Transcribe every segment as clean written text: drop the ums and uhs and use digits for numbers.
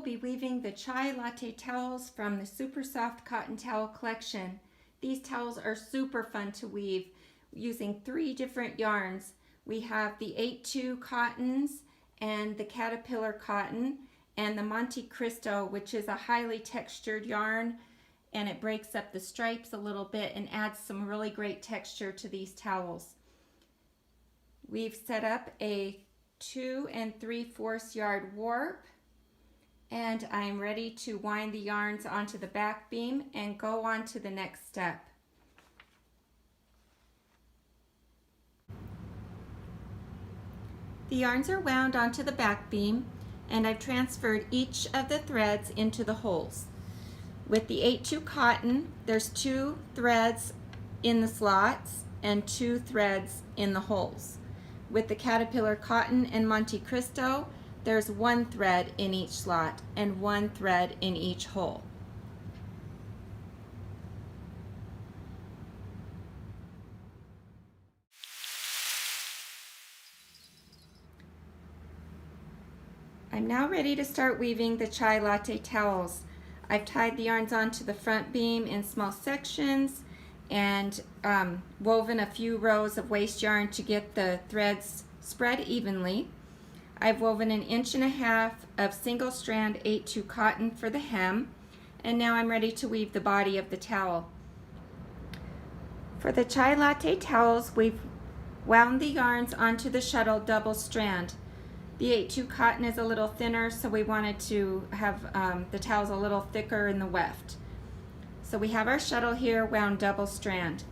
will be weaving the Chai Latte Towels from the SuperSoftCotton Towel collection. These towels are super fun to weave using 3 different yarns. We have the 8-2 cottons and the Caterpillar cotton and the Monte Cristo, which is a highly textured yarn, and it breaks up the stripes a little bit and adds some really great texture to these towels. We've set up a 2 3/4 yard warp, and I'm ready to wind the yarns onto the back beam and go on to the next step. The yarns are wound onto the back beam, and I've transferred each of the threads into the holes. With the 8-2 cotton, there's 2 threads in the slots and 2 threads in the holes. With the Caterpillar cotton and Monte Cristo, there's 1 thread in each slot and 1 thread in each hole. I'm now ready to start weaving the Chai Latte towels. I've tied the yarns onto the front beam in small sections and woven a few rows of waste yarn to get the threads spread evenly. I've woven 1.5 inches of single strand 8-2 cotton for the hem, and now I'm ready to weave the body of the towel. For the Chai Latte towels, we've wound the yarns onto the shuttle double strand. The 8-2 cotton is a little thinner, so we wanted to have the towels a little thicker in the weft. So we have our shuttle here wound double strand.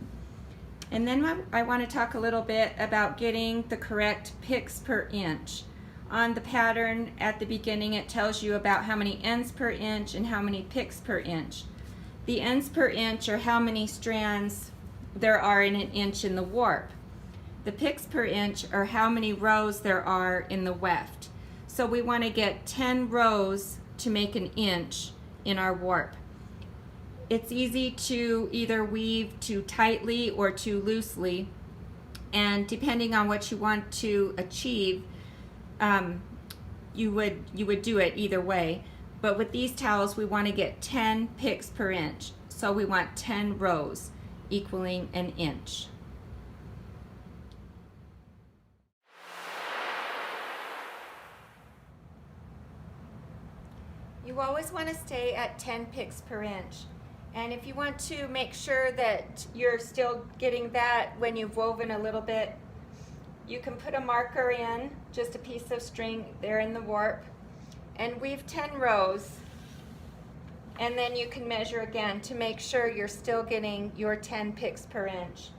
And then I want to talk a little bit about getting the correct picks per inch. On the pattern at the beginning, it tells you about how many ends per inch and how many picks per inch. The ends per inch are how many strands there are in 1 inch in the warp. The picks per inch are how many rows there are in the weft. So we want to get 10 rows to make 1 inch in our warp. It's easy to either weave too tightly or too loosely, and depending on what you want to achieve, you would do it either way. But with these towels, we want to get 10 picks per inch. So we want 10 rows equaling 1 inch. You always want to stay at 10 picks per inch. And if you want to make sure that you're still getting that when you've woven a little bit, you can put a marker in, just a piece of string there in the warp, and weave 10 rows, and then you can measure again to make sure you're still getting your 10 picks per inch.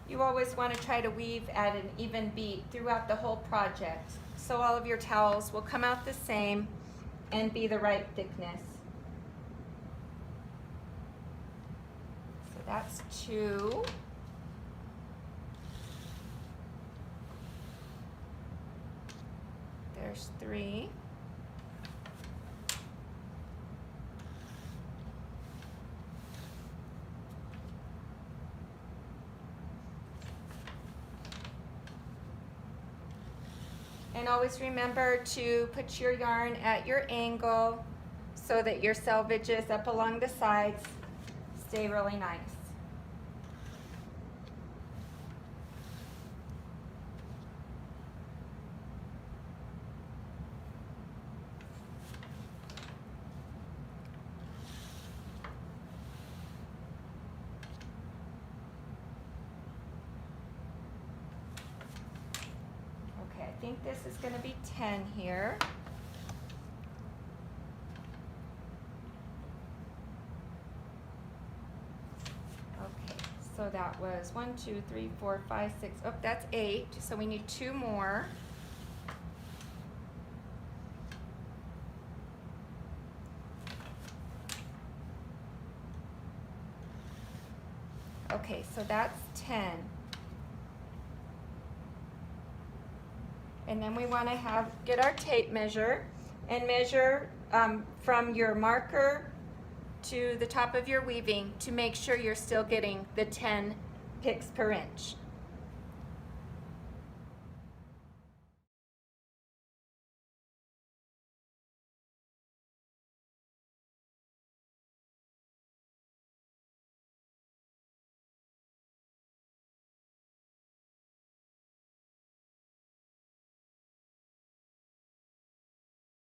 You always want to try to weave at an even beat throughout the whole project, so all of your towels will come out the same and be the right thickness. So that's 2. There's 3. And always remember to put your yarn at your angle so that your selvages up along the sides stay really nice. I think this is going to be 10 here. Okay, so that was 1, 2, 3, 4, 5, 6. Oh, that's 8. So we need 2 more. Okay, so that's 10. And then we want to get our tape measure and measure from your marker to the top of your weaving to make sure you're still getting the 10 picks per inch.